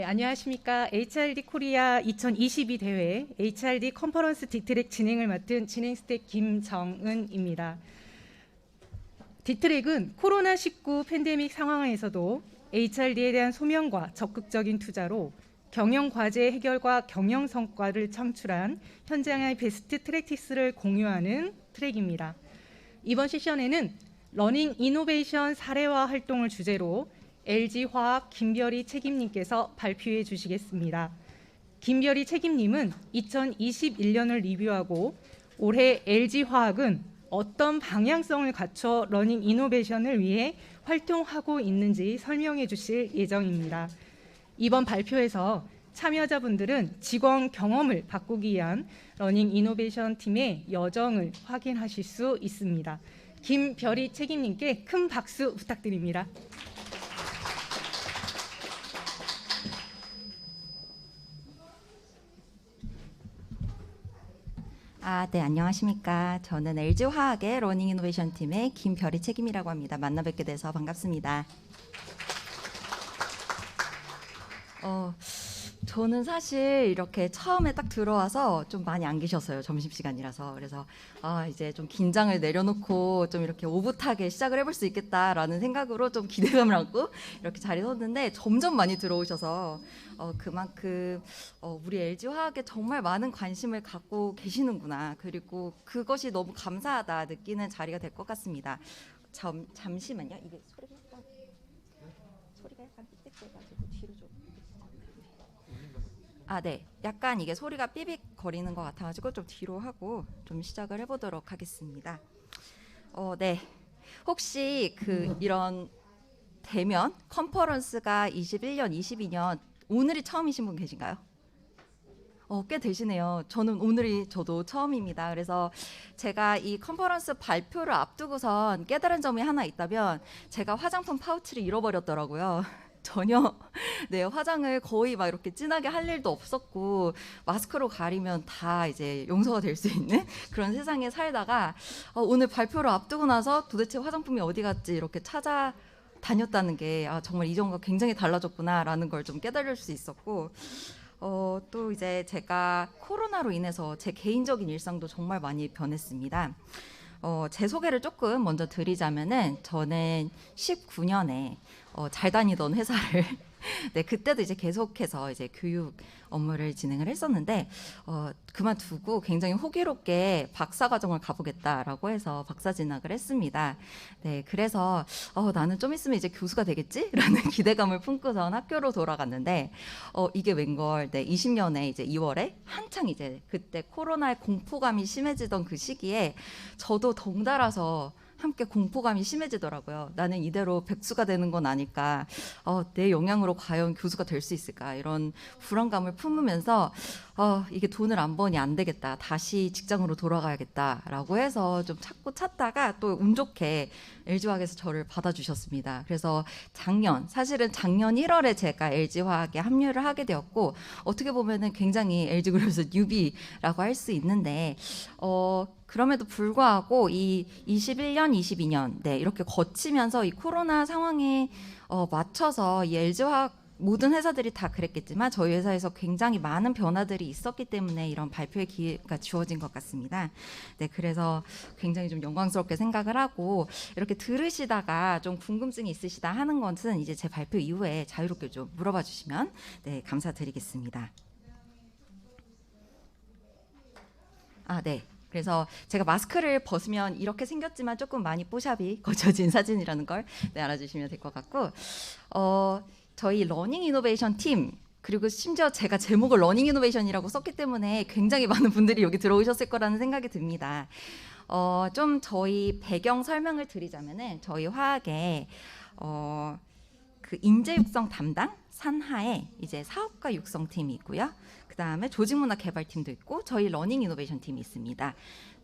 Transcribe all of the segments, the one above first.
네, 안녕하십니까. HRD 코리아 2022 대회 HRD 컨퍼런스 딕트랙 진행을 맡은 진행 스텝 김정은입니다. 딕트랙은 코로나19 팬데믹 상황에서도 HRD에 대한 소명과 적극적인 투자로 경영 과제 해결과 경영 성과를 창출한 현장의 베스트 프랙티스를 공유하는 트랙입니다. 이번 세션에는 러닝 이노베이션 사례화 활동을 주제로 LG화학 김별희 책임님께서 발표해 주시겠습니다. 김별희 책임님은 2021년을 리뷰하고 올해 LG화학은 어떤 방향성을 갖춰 러닝 이노베이션을 위해 활동하고 있는지 설명해 주실 예정입니다. 이번 발표에서 참여자분들은 직원 경험을 바꾸기 위한 러닝 이노베이션 팀의 여정을 확인하실 수 있습니다. 김별희 책임님께 큰 박수 부탁드립니다. 네, 안녕하십니까. 저는 LG화학의 러닝 이노베이션 팀의 김별희 책임이라고 합니다. 만나 뵙게 돼서 반갑습니다. 저는 사실 이렇게 처음에 딱 들어와서 좀 많이 안 계셨어요. 점심시간이라서. 그래서 이제 좀 긴장을 내려놓고 좀 이렇게 오붓하게 시작을 해볼 수 있겠다라는 생각으로 좀 기대감을 안고 이렇게 자리에 섰는데 점점 많이 들어오셔서 그만큼 우리 LG화학에 정말 많은 관심을 갖고 계시는구나. 그리고 그것이 너무 감사하다 느끼는 자리가 될 것 같습니다. 잠시만요. 이게 소리가 약간 삑삑해가지고 뒤로 좀. 네. 약간 이게 소리가 삐빅 거리는 것 같아가지고 좀 뒤로 하고 좀 시작을 해보도록 하겠습니다. 네. 혹시 이런 대면 컨퍼런스가 21년, 22년 오늘이 처음이신 분 계신가요? 꽤 되시네요. 저는 오늘이 저도 처음입니다. 그래서 제가 이 컨퍼런스 발표를 앞두고선 깨달은 점이 하나 있다면 제가 화장품 파우치를 잃어버렸더라고요. 전혀 화장을 거의 막 이렇게 진하게 할 일도 없었고 마스크로 가리면 다 이제 용서가 될 수 있는 그런 세상에 살다가 오늘 발표를 앞두고 나서 도대체 화장품이 어디 갔지 이렇게 찾아 다녔다는 게 정말 이전과 굉장히 달라졌구나라는 걸 좀 깨달을 수 있었고 또 이제 제가 코로나로 인해서 제 개인적인 일상도 정말 많이 변했습니다. 제 소개를 조금 먼저 드리자면은 저는 19년에 잘 다니던 회사를 네, 그때도 이제 계속해서 이제 교육 업무를 진행을 했었는데 그만두고 굉장히 호기롭게 박사 과정을 가보겠다라고 해서 박사 진학을 했습니다. 네, 그래서 나는 좀 있으면 이제 교수가 되겠지라는 기대감을 품고선 학교로 돌아갔는데 이게 웬걸 20년에 이제 2월에 한창 이제 그때 코로나의 공포감이 심해지던 그 시기에 저도 덩달아서 함께 공포감이 심해지더라고요. 나는 이대로 백수가 되는 건 아닐까, 내 영향으로 과연 교수가 될 수 있을까, 이런 불안감을 품으면서 이게 돈을 안 버니 안 되겠다, 다시 직장으로 돌아가야겠다라고 해서 좀 찾다가 또 운 좋게 LG화학에서 저를 받아주셨습니다. 그래서 사실은 작년 1월에 제가 LG화학에 합류를 하게 되었고 어떻게 보면은 굉장히 LG그룹에서 뉴비라고 할 수 있는데 그럼에도 불구하고 이 21년, 22년 이렇게 거치면서 이 코로나 상황에 맞춰서 이 LG화학 모든 회사들이 다 그랬겠지만 저희 회사에서 굉장히 많은 변화들이 있었기 때문에 이런 발표의 기회가 주어진 것 같습니다. 네, 그래서 굉장히 좀 영광스럽게 생각을 하고 이렇게 들으시다가 좀 궁금증이 있으시다 하는 것은 이제 제 발표 이후에 자유롭게 좀 물어봐 주시면 감사드리겠습니다. 네. 그래서 제가 마스크를 벗으면 이렇게 생겼지만 조금 많이 뽀샵이 거쳐진 사진이라는 걸 알아주시면 될 것 같고 저희 러닝 이노베이션 팀 그리고 심지어 제가 제목을 러닝 이노베이션이라고 썼기 때문에 굉장히 많은 분들이 여기 들어오셨을 거라는 생각이 듭니다. 좀 저희 배경 설명을 드리자면은 저희 화학에 그 인재 육성 담당 산하에 이제 사업가 육성 팀이 있고요. 그 다음에 조직문화 개발팀도 있고 저희 러닝 이노베이션 팀이 있습니다.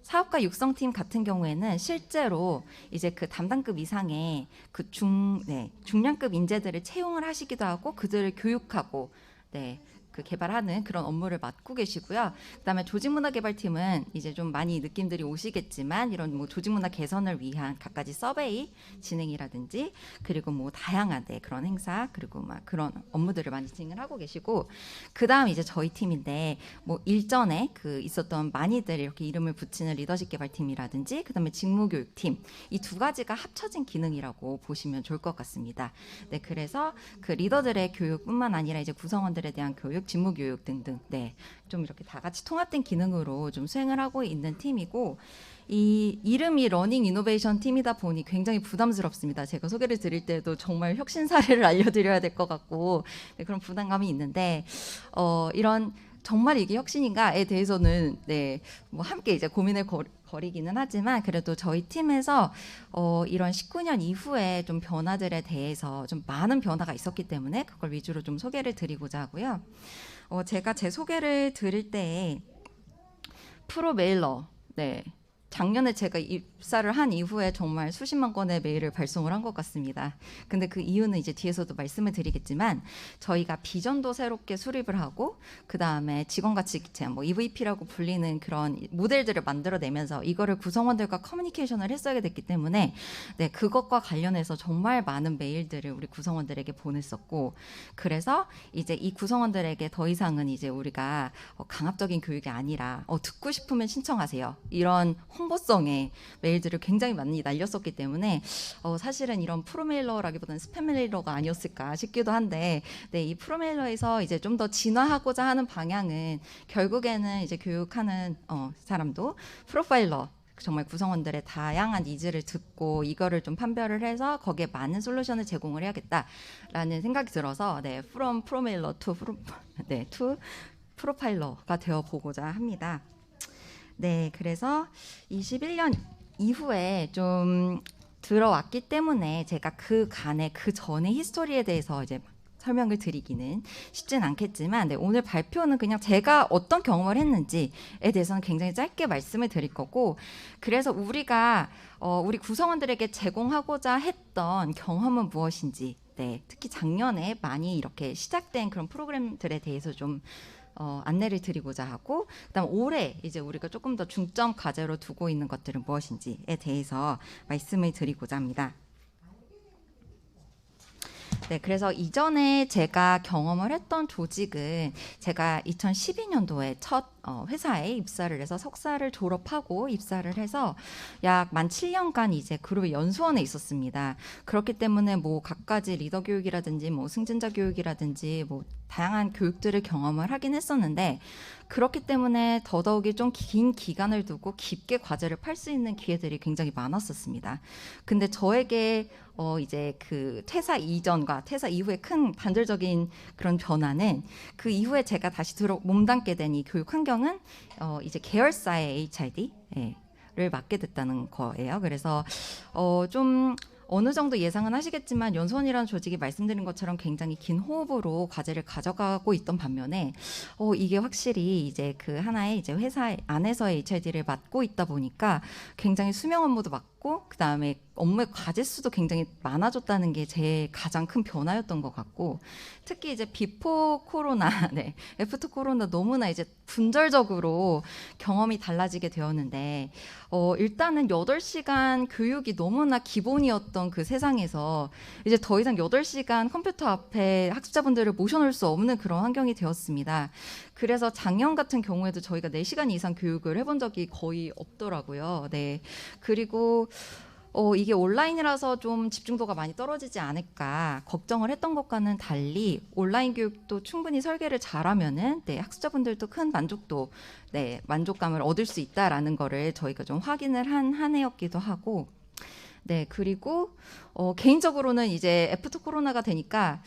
사업가 육성팀 같은 경우에는 실제로 이제 그 담당급 이상의 그 중량급 인재들을 채용을 하시기도 하고 그들을 교육하고 그 개발하는 그런 업무를 맡고 계시고요. 그다음에 조직문화개발팀은 이제 좀 많이 느낌들이 오시겠지만 이런 뭐 조직문화 개선을 위한 갖가지 서베이 진행이라든지 그리고 뭐 다양한 그런 행사 그리고 막 그런 업무들을 많이 진행을 하고 계시고 그다음 이제 저희 팀인데 뭐 일전에 그 있었던 많이들 이렇게 이름을 붙이는 리더십 개발팀이라든지 그다음에 직무교육팀 이 두 가지가 합쳐진 기능이라고 보시면 좋을 것 같습니다. 네, 그래서 그 리더들의 교육뿐만 아니라 이제 구성원들에 대한 교육, 직무 교육 등등, 좀 이렇게 다 같이 통합된 기능으로 좀 수행을 하고 있는 팀이고. 이 이름이 러닝 이노베이션 팀이다 보니 굉장히 부담스럽습니다. 제가 소개를 드릴 때도 정말 혁신 사례를 알려드려야 될 것 같고 그런 부담감이 있는데 이런 정말 이게 혁신인가에 대해서는 뭐 함께 이제 고민을 거리기는 하지만 그래도 저희 팀에서 이런 19년 이후에 좀 변화들에 대해서 좀 많은 변화가 있었기 때문에 그걸 위주로 좀 소개를 드리고자 하고요. 제가 제 소개를 드릴 때 프로메일러 작년에 제가 입사를 한 이후에 정말 수십만 건의 메일을 발송을 한 것 같습니다. 근데 그 이유는 이제 뒤에서도 말씀을 드리겠지만 저희가 비전도 새롭게 수립을 하고 그 다음에 직원가치 기체, 뭐 EVP라고 불리는 그런 모델들을 만들어내면서 이거를 구성원들과 커뮤니케이션을 했어야 됐기 때문에 그것과 관련해서 정말 많은 메일들을 우리 구성원들에게 보냈었고 그래서 이제 이 구성원들에게 더 이상은 이제 우리가 강압적인 교육이 아니라 듣고 싶으면 신청하세요. 이런 홍보성의 메일들을 굉장히 많이 날렸었기 때문에 사실은 이런 프로메일러라기보다는 스팸 메일러가 아니었을까 싶기도 한데 이 프로메일러에서 이제 좀 더 진화하고자 하는 방향은 결국에는 이제 교육하는 사람도 프로파일러 정말 구성원들의 다양한 니즈를 듣고 이거를 좀 판별을 해서 거기에 맞는 솔루션을 제공을 해야겠다라는 생각이 들어서 from 프로메일러 to 프로파일러가 되어 보고자 합니다. 그래서 21년 이후에 좀 들어왔기 때문에 제가 그 전의 히스토리에 대해서 이제 설명을 드리기는 쉽진 않겠지만 오늘 발표는 그냥 제가 어떤 경험을 했는지에 대해서는 굉장히 짧게 말씀을 드릴 거고 그래서 우리가 우리 구성원들에게 제공하고자 했던 경험은 무엇인지 특히 작년에 많이 이렇게 시작된 그런 프로그램들에 대해서 좀 안내를 드리고자 하고 그다음 올해 이제 우리가 조금 더 중점 과제로 두고 있는 것들은 무엇인지에 대해서 말씀을 드리고자 합니다. 그래서 이전에 제가 경험을 했던 조직은 제가 2012년도에 첫 회사에 입사를 해서 석사를 졸업하고 입사를 해서 약 만 7년간 이제 그룹의 연수원에 있었습니다. 그렇기 때문에 뭐 갖가지 리더 교육이라든지 뭐 승진자 교육이라든지 뭐 다양한 교육들을 경험을 하긴 했었는데 그렇기 때문에 더더욱이 좀 긴 기간을 두고 깊게 과제를 팔 수 있는 기회들이 굉장히 많았었습니다. 근데 저에게 이제 그 퇴사 이전과 퇴사 이후에 큰 반대적인 그런 변화는 그 이후에 제가 다시 몸담게 된 이 교육 환경은 이제 계열사의 HRD를 맡게 됐다는 거예요. 그래서 좀 어느 정도 예상은 하시겠지만 연수원이라는 조직이 말씀드린 것처럼 굉장히 긴 호흡으로 과제를 가져가고 있던 반면에 이게 확실히 이제 그 하나의 이제 회사 안에서의 HRD를 맡고 있다 보니까 굉장히 수명 업무도 맡고 그 다음에 업무의 과제 수도 굉장히 많아졌다는 게 제 가장 큰 변화였던 것 같고 특히 이제 비포 코로나, 애프터 코로나 너무나 이제 분절적으로 경험이 달라지게 되었는데 일단은 8시간 교육이 너무나 기본이었던 그 세상에서 이제 더 이상 8시간 컴퓨터 앞에 학습자분들을 모셔놓을 수 없는 그런 환경이 되었습니다. 그래서 작년 같은 경우에도 저희가 4시간 이상 교육을 해본 적이 거의 없더라고요. 그리고 이게 온라인이라서 좀 집중도가 많이 떨어지지 않을까 걱정을 했던 것과는 달리 온라인 교육도 충분히 설계를 잘하면은 학습자분들도 큰 만족감을 얻을 수 있다라는 거를 저희가 좀 확인을 한 해였기도 하고 그리고 개인적으로는 이제 애프터 코로나가 되니까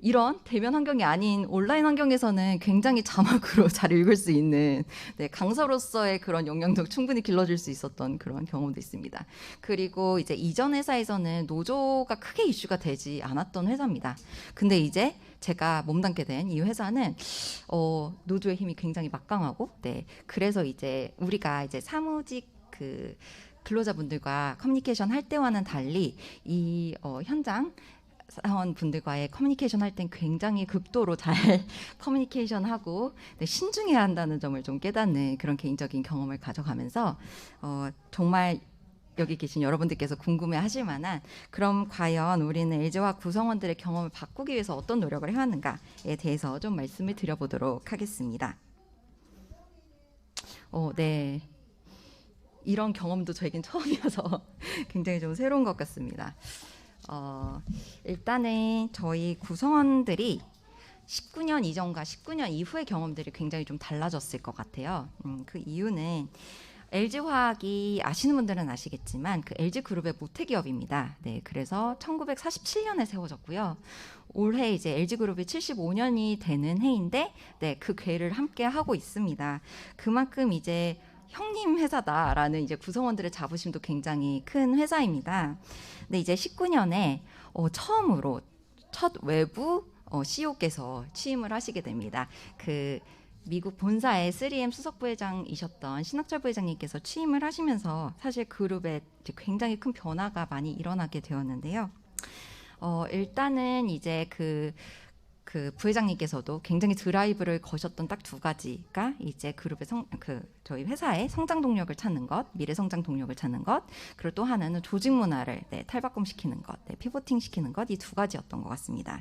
이런 대면 환경이 아닌 온라인 환경에서는 굉장히 자막으로 잘 읽을 수 있는 강사로서의 그런 역량도 충분히 길러줄 수 있었던 그런 경험도 있습니다. 그리고 이제 이전 회사에서는 노조가 크게 이슈가 되지 않았던 회사입니다. 근데 이제 제가 몸담게 된 이 회사는 노조의 힘이 굉장히 막강하고 그래서 이제 우리가 이제 사무직 근로자분들과 커뮤니케이션 할 때와는 달리 이 현장 사원분들과의 커뮤니케이션 할 땐 굉장히 극도로 잘 커뮤니케이션하고 네, 신중해야 한다는 점을 좀 깨닫는 그런 개인적인 경험을 가져가면서 정말 여기 계신 여러분들께서 궁금해하실 만한 그럼 과연 우리는 LG화학 구성원들의 경험을 바꾸기 위해서 어떤 노력을 해왔는가에 대해서 좀 말씀을 드려보도록 하겠습니다. 네. 이런 경험도 저에겐 처음이어서 굉장히 좀 새로운 것 같습니다. 일단은 저희 구성원들이 19년 이전과 19년 이후의 경험들이 굉장히 좀 달라졌을 것 같아요. 그 이유는 LG화학이 아시는 분들은 아시겠지만 그 LG그룹의 모태기업입니다. 네, 그래서 1947년에 세워졌고요. 올해 이제 LG그룹이 75년이 되는 해인데, 네, 그 궤를 함께 하고 있습니다. 그만큼 이제 형님 회사다라는 이제 구성원들의 자부심도 굉장히 큰 회사입니다. 근데 이제 19년에 처음으로 첫 외부 CEO께서 취임을 하시게 됩니다. 그 미국 본사의 3M 수석 부회장이셨던 신학철 부회장님께서 취임을 하시면서 사실 그룹에 굉장히 큰 변화가 많이 일어나게 되었는데요. 일단은 이제 그 부회장님께서도 굉장히 드라이브를 거셨던 딱 두 가지가 이제 그룹의 저희 회사의 성장 동력을 찾는 것, 미래 성장 동력을 찾는 것, 그리고 또 하나는 조직 문화를 탈바꿈시키는 것, 피보팅 시키는 것, 이 두 가지였던 것 같습니다.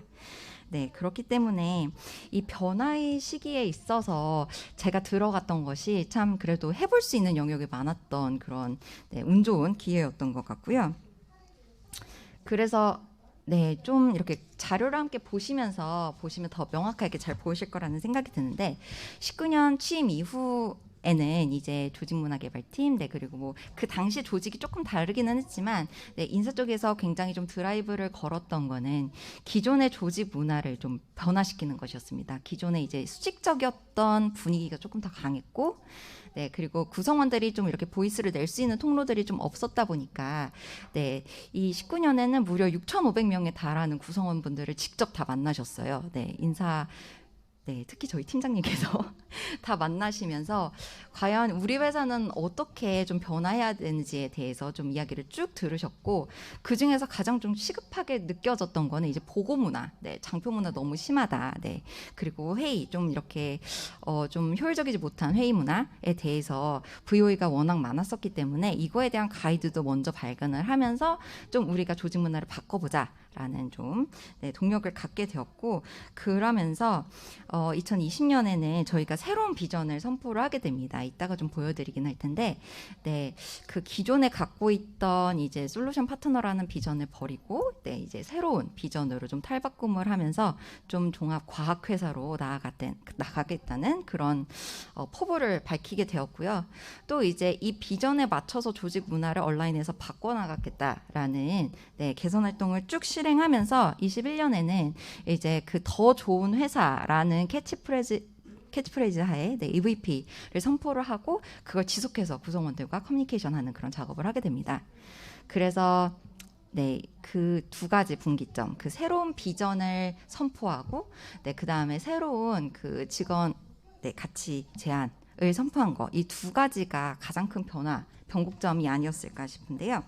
네, 그렇기 때문에 이 변화의 시기에 있어서 제가 들어갔던 것이 참 그래도 해볼 수 있는 영역이 많았던 그런 운 좋은 기회였던 것 같고요. 그래서 네, 좀 이렇게 자료를 함께 보시면 더 명확하게 잘 보이실 거라는 생각이 드는데 19년 취임 이후에는 이제 조직문화개발팀, 네, 그리고 뭐 그 당시 조직이 조금 다르기는 했지만 네, 인사 쪽에서 굉장히 좀 드라이브를 걸었던 거는 기존의 조직 문화를 좀 변화시키는 것이었습니다. 기존에 이제 수직적이었던 분위기가 조금 더 강했고, 네, 그리고 구성원들이 좀 이렇게 보이스를 낼 수 있는 통로들이 좀 없었다 보니까 네, 이 19년에는 무려 6,500명에 달하는 구성원분들을 직접 다 만나셨어요. 네, 네, 특히 저희 팀장님께서 다 만나시면서 과연 우리 회사는 어떻게 좀 변화해야 되는지에 대해서 좀 이야기를 쭉 들으셨고, 그 중에서 가장 좀 시급하게 느껴졌던 거는 이제 보고 문화, 네, 장표 문화 너무 심하다, 네, 그리고 회의 좀 이렇게 좀 효율적이지 못한 회의 문화에 대해서 VOE가 워낙 많았었기 때문에 이거에 대한 가이드도 먼저 발견을 하면서 좀 우리가 조직 문화를 바꿔보자라는 좀 동력을 갖게 되었고, 그러면서 2020년에는 저희가 새로운 비전을 선포를 하게 됩니다. 이따가 좀 보여드리긴 할 텐데, 네, 그 기존에 갖고 있던 이제 솔루션 파트너라는 비전을 버리고, 네, 이제 새로운 비전으로 좀 탈바꿈을 하면서 좀 종합 과학 회사로 나가겠다는 그런 포부를 밝히게 되었고요. 또 이제 이 비전에 맞춰서 조직 문화를 온라인에서 바꿔나가겠다라는 네, 개선 활동을 쭉 실행하면서 21년에는 이제 그 더 좋은 회사라는 캐치프레이즈 하에 네, EVP를 선포를 하고 그걸 지속해서 구성원들과 커뮤니케이션하는 그런 작업을 하게 됩니다. 그래서 네, 그 두 가지 분기점, 그 새로운 비전을 선포하고, 네, 그 다음에 새로운 그 직원 가치 제안을 선포한 거, 이 두 가지가 가장 큰 변곡점이 아니었을까 싶은데요.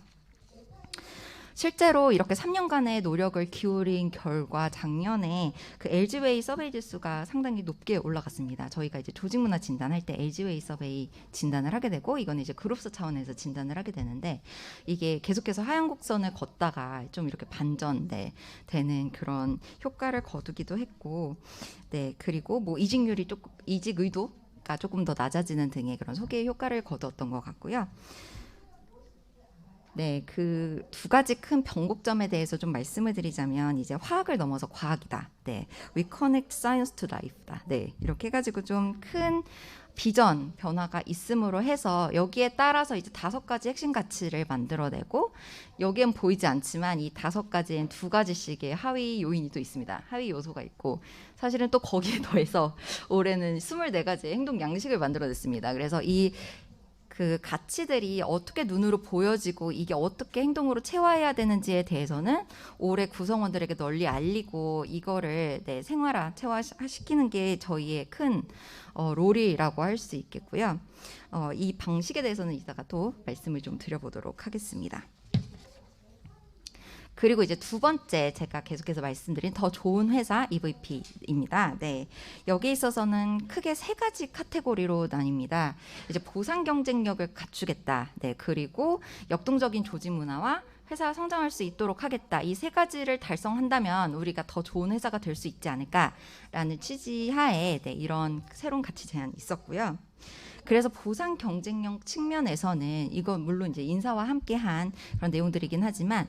실제로 이렇게 3년간의 노력을 기울인 결과 작년에 그 LG웨이 서베이 지수가 상당히 높게 올라갔습니다. 저희가 이제 조직문화 진단할 때 LG웨이 서베이 진단을 하게 되고, 이건 이제 그룹스 차원에서 진단을 하게 되는데, 이게 계속해서 하향 곡선을 걷다가 좀 이렇게 반전되는 그런 효과를 거두기도 했고, 네, 그리고 뭐 이직 의도가 조금 더 낮아지는 등의 그런 소개 효과를 거두었던 것 같고요. 네, 그 두 가지 큰 변곡점에 대해서 좀 말씀을 드리자면, 이제 화학을 넘어서 과학이다. 네, We connect science to life다. 네, 이렇게 해가지고 좀 큰 비전 변화가 있음으로 해서 여기에 따라서 이제 5가지 핵심 가치를 만들어내고, 여기엔 보이지 않지만 이 5가지엔 2가지씩의 하위 요인이 또 있습니다. 하위 요소가 있고, 사실은 또 거기에 더해서 올해는 24가지의 행동 양식을 만들어냈습니다. 그래서 그 가치들이 어떻게 눈으로 보여지고 이게 어떻게 행동으로 체화해야 되는지에 대해서는 올해 구성원들에게 널리 알리고 이거를 생활화, 체화시키는 게 저희의 큰 롤이라고 할 수 있겠고요. 이 방식에 대해서는 이따가 또 말씀을 좀 드려보도록 하겠습니다. 그리고 이제 두 번째 제가 계속해서 말씀드린 더 좋은 회사 EVP입니다. 네, 여기에 있어서는 크게 세 가지 카테고리로 나뉩니다. 이제 보상 경쟁력을 갖추겠다. 네, 그리고 역동적인 조직 문화와 회사가 성장할 수 있도록 하겠다. 이 세 가지를 달성한다면 우리가 더 좋은 회사가 될 수 있지 않을까라는 취지하에 네, 이런 새로운 가치 제안이 있었고요. 그래서 보상 경쟁력 측면에서는 이건 물론 이제 인사와 함께한 그런 내용들이긴 하지만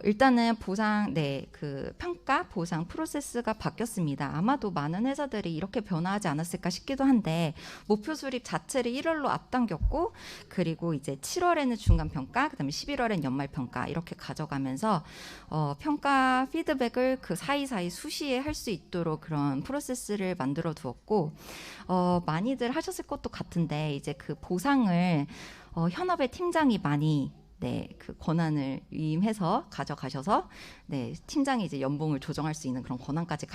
일단은 보상, 그 평가 보상 프로세스가 바뀌었습니다. 아마도 많은 회사들이 이렇게 변화하지 않았을까 싶기도 한데 목표 수립 자체를 1월로 앞당겼고 그리고 이제 7월에는 중간 평가, 그다음에 11월엔 연말 평가 이렇게 가져가면서 평가 피드백을 그 사이사이 수시에 할 수 있도록 그런 프로세스를 만들어 두었고 많이들 하셨을 것도 같은데 이제 그 보상을 현업의 팀장이 많이 그 권한을 위임해서 가져가셔서 팀장이 이제 연봉을 조정할 수 있는 그런 권한까지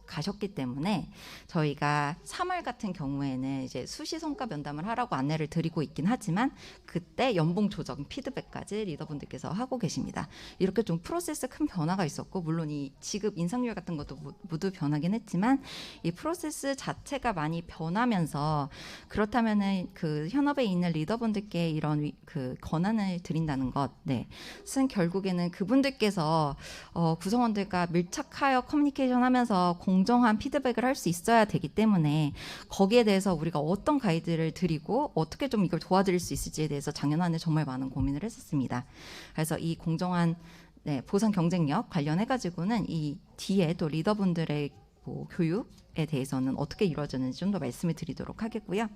가셨기 때문에 저희가 3월 같은 경우에는 이제 수시 성과 면담을 하라고 안내를 드리고 있긴 하지만 그때 연봉 조정 피드백까지 리더분들께서 하고 계십니다. 이렇게 좀 프로세스 큰 변화가 있었고 물론 이 지급 인상률 같은 것도 모두 변하긴 했지만 이 프로세스 자체가 많이 변하면서 그렇다면은 그 현업에 있는 리더분들께 이런 그 권한을 드린다는 것, 는 결국에는 그분들께서 구성원들과 밀착하여 커뮤니케이션하면서 공정한 피드백을 할 수 있어야 되기 때문에 거기에 대해서 우리가 어떤 가이드를 드리고 어떻게 좀 이걸 도와드릴 수 있을지에 대해서 작년 한 해 정말 많은 고민을 했었습니다. 그래서 이 공정한 보상 경쟁력 관련해 가지고는 이 뒤에 또 리더분들의 교육에 대해서는 어떻게 이루어졌는지 좀 더 말씀을 드리도록 하겠고요.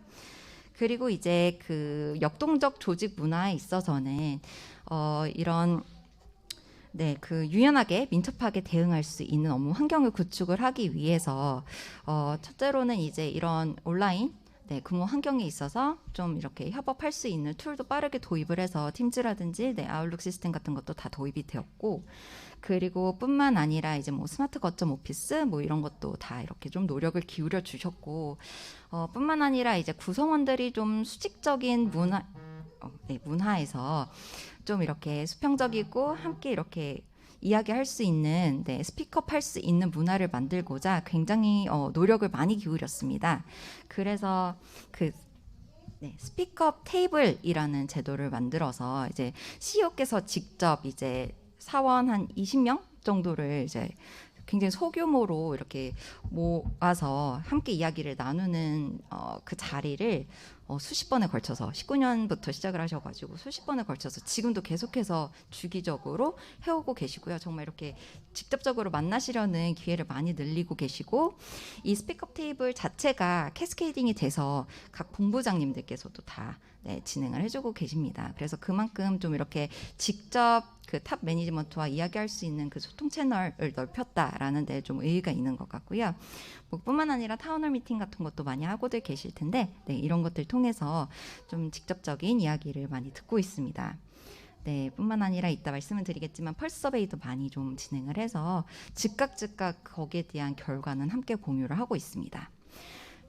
그리고 이제 그 역동적 조직 문화에 있어서는 이런 그 유연하게 민첩하게 대응할 수 있는 업무 환경을 구축을 하기 위해서 첫째로는 이제 이런 온라인 근무 환경에 있어서 좀 이렇게 협업할 수 있는 툴도 빠르게 도입을 해서 팀즈라든지 아웃룩 시스템 같은 것도 다 도입이 되었고 그리고 뿐만 아니라 이제 뭐 스마트 거점 오피스 뭐 이런 것도 다 이렇게 좀 노력을 기울여 주셨고 뿐만 아니라 이제 구성원들이 좀 수직적인 문화에서 좀 이렇게 수평적이고 함께 이렇게 이야기할 수 있는 스피크업 할 수 있는 문화를 만들고자 굉장히 노력을 많이 기울였습니다. 그래서 그 스피크업 테이블이라는 제도를 만들어서 이제 CEO께서 직접 이제 사원 한 20명 정도를 이제 굉장히 소규모로 이렇게 모아서 함께 이야기를 나누는 그 자리를 수십 번에 걸쳐서 19년부터 시작을 하셔가지고 수십 번에 걸쳐서 지금도 계속해서 주기적으로 해오고 계시고요. 정말 이렇게 직접적으로 만나시려는 기회를 많이 늘리고 계시고 이 스피크업 테이블 자체가 캐스케이딩이 돼서 각 본부장님들께서도 다 진행을 해주고 계십니다. 그래서 그만큼 좀 이렇게 직접 그 탑 매니지먼트와 이야기할 수 있는 그 소통 채널을 넓혔다라는 데 좀 의의가 있는 것 같고요. 뿐만 아니라 타운홀 미팅 같은 것도 많이 하고들 계실 텐데 이런 것들 통해서 좀 직접적인 이야기를 많이 듣고 있습니다. 뿐만 아니라 이따 말씀을 드리겠지만 펄스 서베이도 많이 좀 진행을 해서 즉각 거기에 대한 결과는 함께 공유를 하고 있습니다.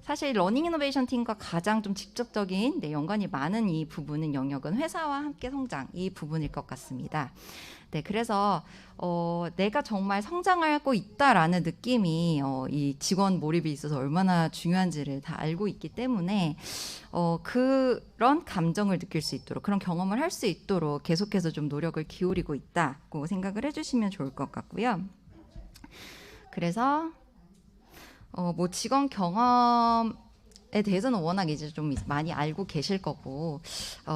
사실 러닝 이노베이션 팀과 가장 좀 직접적인 연관이 많은 이 부분은 영역은 회사와 함께 성장 이 부분일 것 같습니다. 그래서 내가 정말 성장하고 있다라는 느낌이 이 직원 몰입에 있어서 얼마나 중요한지를 다 알고 있기 때문에 그런 감정을 느낄 수 있도록 그런 경험을 할 수 있도록 계속해서 좀 노력을 기울이고 있다고 생각을 해주시면 좋을 것 같고요. 그래서 뭐 직원 경험에 대해서는 워낙 이제 좀 많이 알고 계실 거고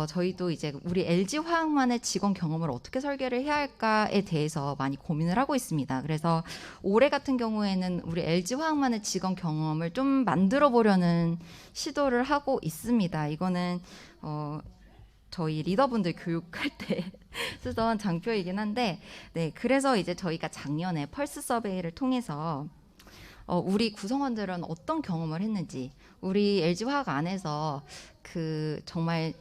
저희도 이제 우리 LG 화학만의 직원 경험을 어떻게 설계를 해야 할까에 대해서 많이 고민을 하고 있습니다. 그래서 올해 같은 경우에는 우리 LG 화학만의 직원 경험을 좀 만들어 보려는 시도를 하고 있습니다. 이거는 저희 리더분들 교육할 때 쓰던 장표이긴 한데 그래서 이제 저희가 작년에 펄스 서베이를 통해서 우리 구성원들은 어떤 경험을 했는지 우리 LG화학 안에서 그 정말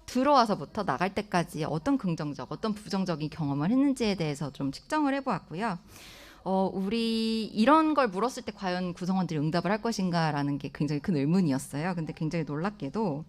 들어와서부터 나갈 때까지 어떤 긍정적 어떤 부정적인 경험을 했는지에 대해서 좀 측정을 해보았고요. 우리 이런 걸 물었을 때 과연 구성원들이 응답을 할 것인가라는 게 굉장히 큰 의문이었어요. 근데 굉장히 놀랍게도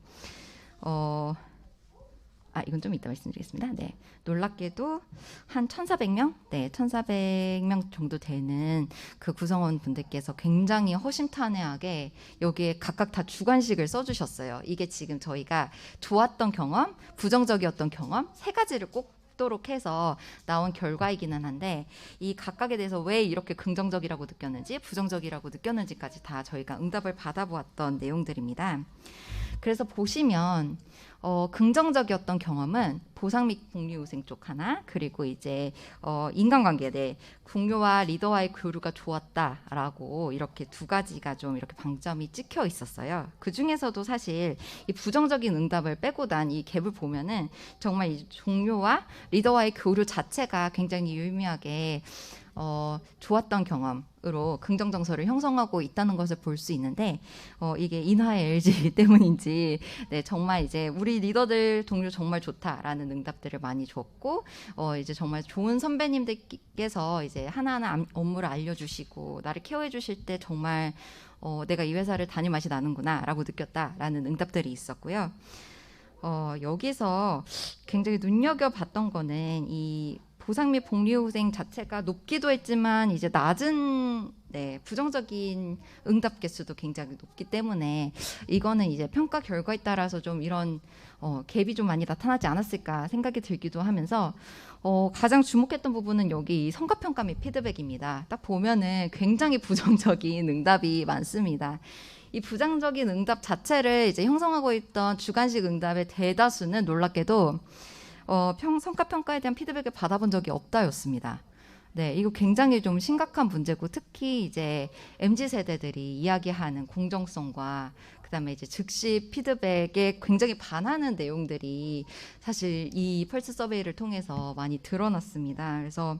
이건 좀 이따 말씀드리겠습니다. 네, 놀랍게도 한 1,400명, 네, 1,400명 정도 되는 그 구성원 분들께서 굉장히 허심탄회하게 여기에 각각 다 주관식을 써주셨어요. 이게 지금 저희가 좋았던 경험, 부정적이었던 경험 세 가지를 꼭 도록 해서 나온 결과이기는 한데 이 각각에 대해서 왜 이렇게 긍정적이라고 느꼈는지 부정적이라고 느꼈는지까지 다 저희가 응답을 받아보았던 내용들입니다. 그래서 보시면 긍정적이었던 경험은 보상 및 복리후생 쪽 하나, 그리고 이제 인간관계 내 동료와 리더와의 교류가 좋았다라고 이렇게 두 가지가 좀 이렇게 방점이 찍혀 있었어요. 그 중에서도 사실 이 부정적인 응답을 빼고 난 이 갭을 보면은 정말 이 동료와 리더와의 교류 자체가 굉장히 유의미하게 좋았던 경험으로 긍정 정서를 형성하고 있다는 것을 볼 수 있는데 이게 인하의 LG 때문인지 네, 정말 이제 우리 리더들 동료 정말 좋다라는 응답들을 많이 줬고 이제 정말 좋은 선배님들께서 이제 하나하나 업무를 알려주시고 나를 케어해 주실 때 정말 내가 이 회사를 다닐 맛이 나는구나라고 느꼈다라는 응답들이 있었고요. 여기서 굉장히 눈여겨봤던 거는 이 보상 및 복리후생 자체가 높기도 했지만 이제 낮은 네, 부정적인 응답 개수도 굉장히 높기 때문에 이거는 이제 평가 결과에 따라서 좀 이런 갭이 좀 많이 나타나지 않았을까 생각이 들기도 하면서 가장 주목했던 부분은 여기 성과평가 및 피드백입니다. 딱 보면은 굉장히 부정적인 응답이 많습니다. 이 부정적인 응답 자체를 이제 형성하고 있던 주관식 응답의 대다수는 놀랍게도 성과평가에 대한 피드백을 받아본 적이 없다였습니다. 네, 이거 굉장히 좀 심각한 문제고 특히 이제 MZ 세대들이 이야기하는 공정성과 그다음에 이제 즉시 피드백에 굉장히 반하는 내용들이 사실 이 펄스 서베이를 통해서 많이 드러났습니다. 그래서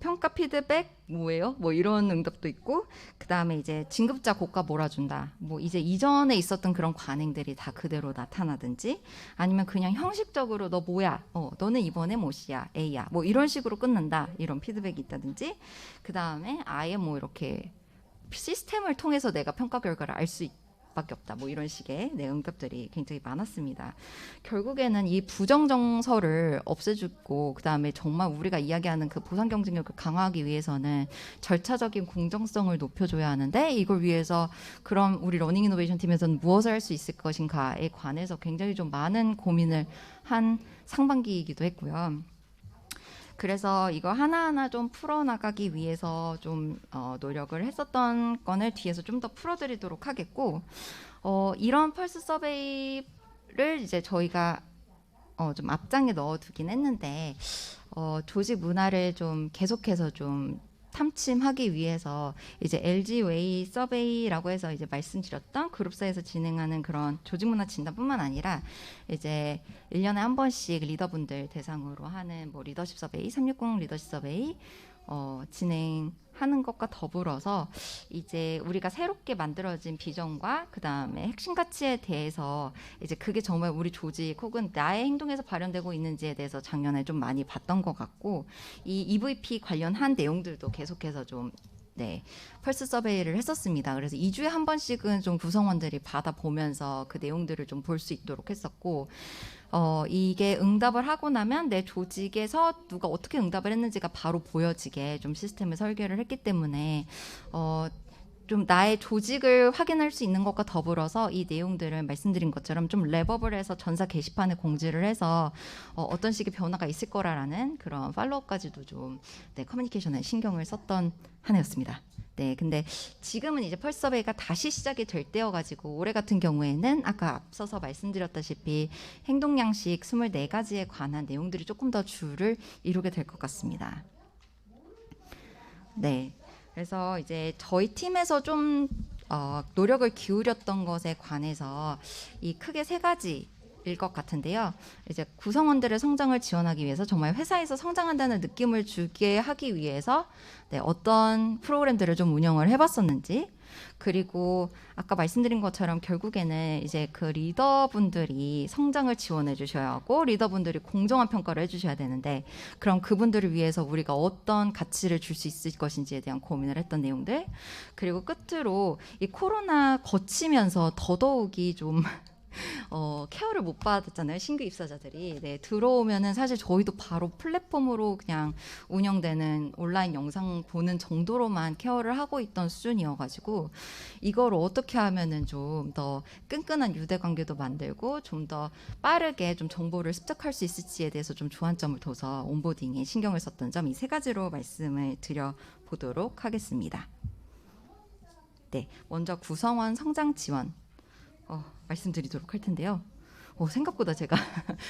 평가 피드백 뭐예요? 뭐 이런 응답도 있고 그다음에 이제 진급자 고가 몰아준다. 뭐 이제 이전에 있었던 그런 관행들이 다 그대로 나타나든지 아니면 그냥 형식적으로 너 뭐야? 너는 이번에 뭐시야? A야. 뭐 이런 식으로 끝난다. 이런 피드백이 있다든지 그다음에 아예 뭐 이렇게 시스템을 통해서 내가 평가 결과를 알 수 밖에 없다. 뭐 이런 식의 응답들이 굉장히 많았습니다. 결국에는 이 부정 정서를 없애주고 그다음에 정말 우리가 이야기하는 그 보상 경쟁력을 강화하기 위해서는 절차적인 공정성을 높여줘야 하는데 이걸 위해서 그럼 우리 러닝 이노베이션 팀에서는 무엇을 할 수 있을 것인가에 관해서 굉장히 좀 많은 고민을 한 상반기이기도 했고요. 그래서 이거 하나하나 좀 풀어나가기 위해서 좀 노력을 했었던 건을 뒤에서 좀 더 풀어드리도록 하겠고 이런 펄스 서베이를 이제 저희가 좀 앞장에 넣어두긴 했는데 조직 문화를 좀 계속해서 좀 탐침하기 위해서 이제 LG 웨이 서베이라고 해서 이제 말씀드렸던 그룹사에서 진행하는 그런 조직 문화 진단뿐만 아니라 이제 1년에 한 번씩 리더분들 대상으로 하는 뭐 리더십 서베이, 360 리더십 서베이 진행하는 것과 더불어서 이제 우리가 새롭게 만들어진 비전과 그 다음에 핵심 가치에 대해서 이제 그게 정말 우리 조직 혹은 나의 행동에서 발현되고 있는지에 대해서 작년에 좀 많이 봤던 것 같고 이 EVP 관련한 내용들도 계속해서 좀 펄스 서베이를 했었습니다. 그래서 2주에 한 번씩은 좀 구성원들이 받아보면서 그 내용들을 좀 볼 수 있도록 했었고 이게 응답을 하고 나면 내 조직에서 누가 어떻게 응답을 했는지가 바로 보여지게 좀 시스템을 설계를 했기 때문에 좀 나의 조직을 확인할 수 있는 것과 더불어서 이 내용들을 말씀드린 것처럼 좀 랩업을 해서 전사 게시판에 공지를 해서 어떤 식의 변화가 있을 거라는 그런 팔로우까지도 좀 커뮤니케이션에 신경을 썼던 한 해였습니다. 네, 근데 지금은 이제 펄스 서베이가 다시 시작이 될 때여가지고 올해 같은 경우에는 아까 앞서서 말씀드렸다시피 행동 양식 24가지에 관한 내용들이 조금 더 주를 이루게 될 것 같습니다. 네. 그래서 이제 저희 팀에서 좀 노력을 기울였던 것에 관해서 이 크게 3가지일 것 같은데요. 이제 구성원들의 성장을 지원하기 위해서 정말 회사에서 성장한다는 느낌을 주게 하기 위해서 어떤 프로그램들을 좀 운영을 해봤었는지 그리고 아까 말씀드린 것처럼 결국에는 이제 그 리더분들이 성장을 지원해 주셔야 하고 리더분들이 공정한 평가를 해주셔야 되는데 그럼 그분들을 위해서 우리가 어떤 가치를 줄 수 있을 것인지에 대한 고민을 했던 내용들 그리고 끝으로 이 코로나 거치면서 더더욱이 좀 케어를 못 받았잖아요. 신규 입사자들이. 네, 들어오면은 사실 저희도 바로 플랫폼으로 그냥 운영되는 온라인 영상 보는 정도로만 케어를 하고 있던 수준이어가지고 이걸 어떻게 하면은 좀 더 끈끈한 유대 관계도 만들고 좀 더 빠르게 좀 정보를 습득할 수 있을지에 대해서 좀 주안점을 둬서 온보딩에 신경을 썼던 점 이 세 가지로 말씀을 드려보도록 하겠습니다. 네, 먼저 구성원 성장 지원 말씀드리도록 할 텐데요. 생각보다 제가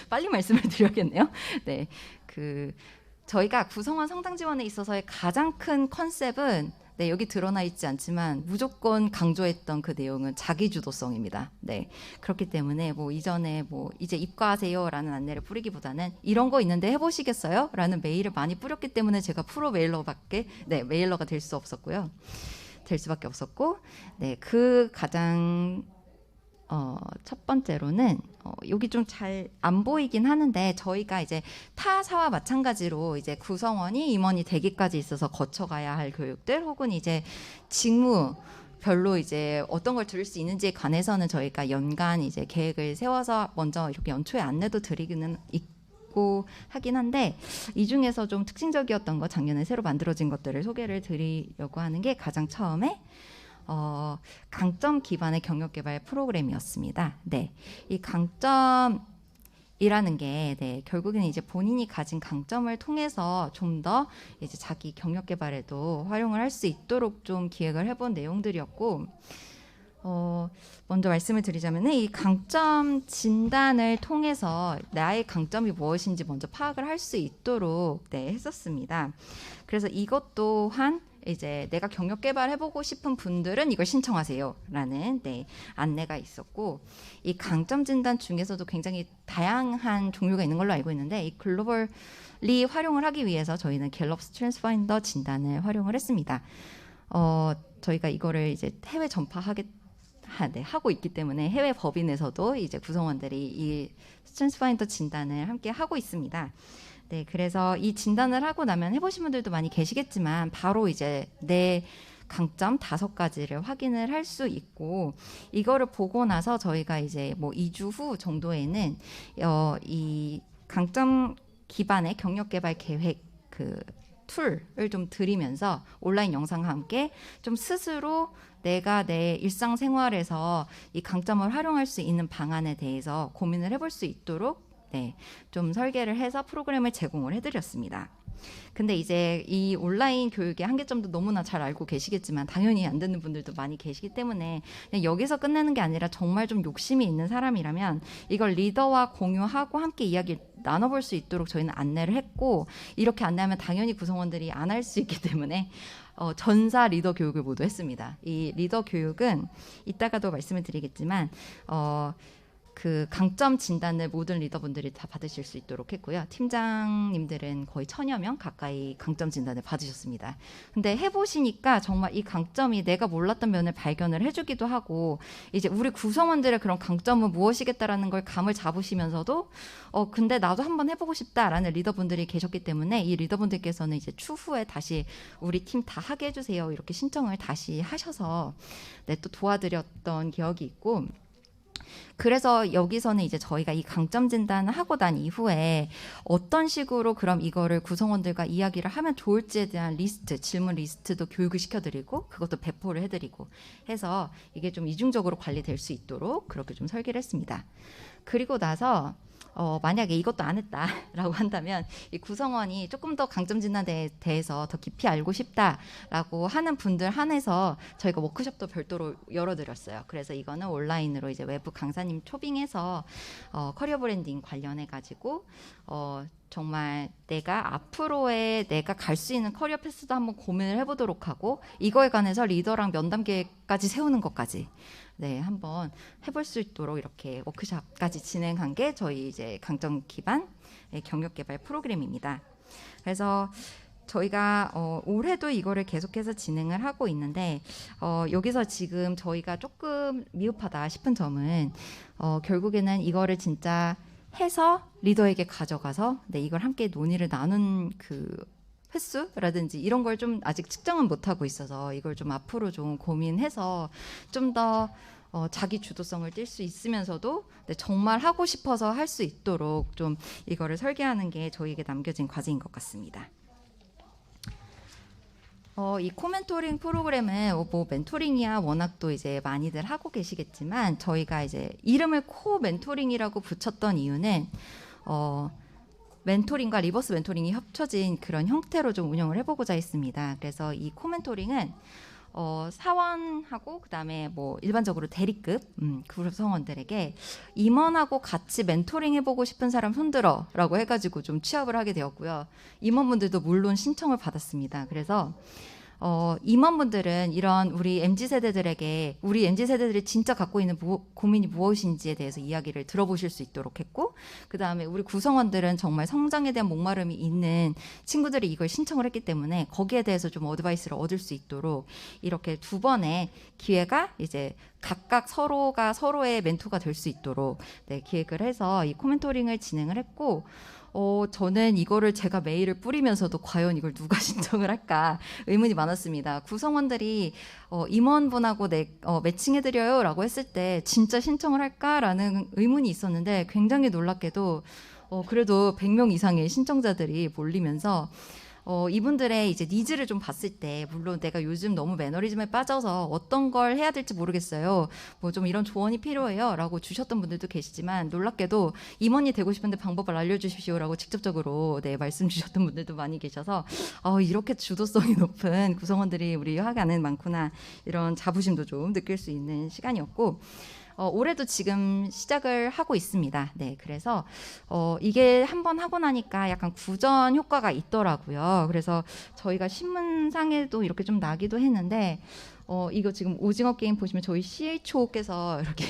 빨리 말씀을 드려야겠네요. 네, 저희가 구성원 성장 지원에 있어서의 가장 큰 컨셉은 네, 여기 드러나 있지 않지만 무조건 강조했던 그 내용은 자기주도성입니다. 네, 그렇기 때문에 이전에 이제 입과하세요라는 안내를 뿌리기보다는 이런 거 있는데 해보시겠어요? 라는 메일을 많이 뿌렸기 때문에 제가 프로 메일러가 될 수밖에 없었고, 네, 그 가장 첫 번째로는 여기 좀 잘 안 보이긴 하는데 저희가 이제 타사와 마찬가지로 이제 구성원이 임원이 되기까지 있어서 거쳐가야 할 교육들 혹은 이제 직무 별로 이제 어떤 걸 들을 수 있는지에 관해서는 저희가 연간 이제 계획을 세워서 먼저 이렇게 연초에 안내도 드리기는 있고 하긴 한데 이 중에서 좀 특징적이었던 거 작년에 새로 만들어진 것들을 소개를 드리려고 하는 게 가장 처음에 강점 기반의 경력 개발 프로그램이었습니다. 네, 이 강점이라는 게 네, 결국에는 이제 본인이 가진 강점을 통해서 좀 더 이제 자기 경력 개발에도 활용을 할 수 있도록 좀 기획을 해본 내용들이었고, 먼저 말씀을 드리자면은 이 강점 진단을 통해서 나의 강점이 무엇인지 먼저 파악을 할 수 있도록 네, 했었습니다. 그래서 이것 또한 이제 내가 경력 개발해보고 싶은 분들은 이걸 신청하세요라는 네, 안내가 있었고 이 강점 진단 중에서도 굉장히 다양한 종류가 있는 걸로 알고 있는데 이 글로벌리 활용을 하기 위해서 저희는 갤럽 스트렝스 파인더 진단을 활용을 했습니다. 저희가 이거를 이제 해외 하고 있기 때문에 해외 법인에서도 이제 구성원들이 이 스트렝스 파인더 진단을 함께 하고 있습니다. 네, 그래서 이 진단을 하고 나면 해보신 분들도 많이 계시겠지만 바로 이제 내 강점 5가지를 확인을 할 수 있고 이거를 보고 나서 저희가 이제 2주 후 정도에는 이 강점 기반의 경력 개발 계획 툴을 좀 드리면서 온라인 영상과 함께 좀 스스로 내가 내 일상생활에서 이 강점을 활용할 수 있는 방안에 대해서 고민을 해볼 수 있도록 네, 좀 설계를 해서 프로그램을 제공을 해드렸습니다. 근데 이제 이 온라인 교육의 한계점도 너무나 잘 알고 계시겠지만 당연히 안 듣는 분들도 많이 계시기 때문에 그냥 여기서 끝내는 게 아니라 정말 좀 욕심이 있는 사람이라면 이걸 리더와 공유하고 함께 이야기를 나눠볼 수 있도록 저희는 안내를 했고 이렇게 안내하면 당연히 구성원들이 안 할 수 있기 때문에 전사 리더 교육을 모두 했습니다. 이 리더 교육은 이따가도 말씀을 드리겠지만 그 강점 진단을 모든 리더분들이 다 받으실 수 있도록 했고요. 팀장님들은 거의 1000여 명 가까이 강점 진단을 받으셨습니다. 근데 해보시니까 정말 이 강점이 내가 몰랐던 면을 발견을 해주기도 하고 이제 우리 구성원들의 그런 강점은 무엇이겠다라는 걸 감을 잡으시면서도 근데 나도 한번 해보고 싶다라는 리더분들이 계셨기 때문에 이 리더분들께서는 이제 추후에 다시 우리 팀 다 하게 해주세요 이렇게 신청을 다시 하셔서 네, 또 도와드렸던 기억이 있고 그래서 여기서는 이제 저희가 이 강점 진단을 하고 난 이후에 어떤 식으로 그럼 이거를 구성원들과 이야기를 하면 좋을지에 대한 질문 리스트도 교육을 시켜드리고 그것도 배포를 해드리고 해서 이게 좀 이중적으로 관리될 수 있도록 그렇게 좀 설계를 했습니다. 그리고 나서 만약에 이것도 안 했다라고 한다면 이 구성원이 조금 더 강점 진단에 대해서 더 깊이 알고 싶다라고 하는 분들 한해서 저희가 워크숍도 별도로 열어드렸어요. 그래서 이거는 온라인으로 이제 외부 강사님 초빙해서 커리어 브랜딩 관련해 가지고 정말 내가 앞으로의 내가 갈 수 있는 커리어 패스도 한번 고민을 해보도록 하고 이거에 관해서 리더랑 면담 계획까지 세우는 것까지 네, 한번 해볼 수 있도록 이렇게 워크숍까지 진행한 게 저희 이제 강점 기반 경력 개발 프로그램입니다. 그래서 저희가 올해도 이거를 계속해서 진행을 하고 있는데 여기서 지금 저희가 조금 미흡하다 싶은 점은 결국에는 이거를 진짜 해서 리더에게 가져가서 네, 이걸 함께 논의를 나눈 그 횟수라든지 이런 걸 좀 아직 측정은 못하고 있어서 이걸 좀 앞으로 좀 고민해서 좀 더 자기 주도성을 띌 수 있으면서도 네, 정말 하고 싶어서 할 수 있도록 좀 이거를 설계하는 게 저희에게 남겨진 과제인 것 같습니다. 이 코멘토링 프로그램은 뭐 멘토링이야 워낙 또 이제 많이들 하고 계시겠지만 저희가 이제 이름을 코 멘토링이라고 붙였던 이유는 멘토링과 리버스 멘토링이 합쳐진 그런 형태로 좀 운영을 해보고자 했습니다. 그래서 이 코멘토링은 사원하고 그다음에 뭐 일반적으로 대리급 구성원들에게 임원하고 같이 멘토링 해보고 싶은 사람 손들어라고 해가지고 좀 취합을 하게 되었고요. 임원분들도 물론 신청을 받았습니다. 그래서 임원분들은 이런 우리 MZ세대들에게 우리 MZ세대들이 진짜 갖고 있는 고민이 무엇인지에 대해서 이야기를 들어보실 수 있도록 했고 그 다음에 우리 구성원들은 정말 성장에 대한 목마름이 있는 친구들이 이걸 신청을 했기 때문에 거기에 대해서 좀 어드바이스를 얻을 수 있도록 이렇게 두 번의 기회가 이제 각각 서로가 서로의 멘토가 될 수 있도록 네, 기획을 해서 이 코멘토링을 진행을 했고 저는 이거를 제가 메일을 뿌리면서도 과연 이걸 누가 신청을 할까 의문이 많았습니다. 구성원들이 임원분하고 매칭해드려요 라고 했을 때 진짜 신청을 할까라는 의문이 있었는데 굉장히 놀랍게도 그래도 100명 이상의 신청자들이 몰리면서 이분들의 이제 니즈를 좀 봤을 때 물론 내가 요즘 너무 매너리즘에 빠져서 어떤 걸 해야 될지 모르겠어요. 뭐 좀 이런 조언이 필요해요 라고 주셨던 분들도 계시지만 놀랍게도 임원이 되고 싶은데 방법을 알려주십시오라고 직접적으로 네, 말씀 주셨던 분들도 많이 계셔서 이렇게 주도성이 높은 구성원들이 우리 화학 안에 많구나 이런 자부심도 좀 느낄 수 있는 시간이었고 올해도 지금 시작을 하고 있습니다. 네, 그래서 이게 한번 하고 나니까 약간 구전 효과가 있더라고요. 그래서 저희가 신문상에도 이렇게 좀 나기도 했는데 이거 지금 오징어 게임 보시면 저희 CHO께서 이렇게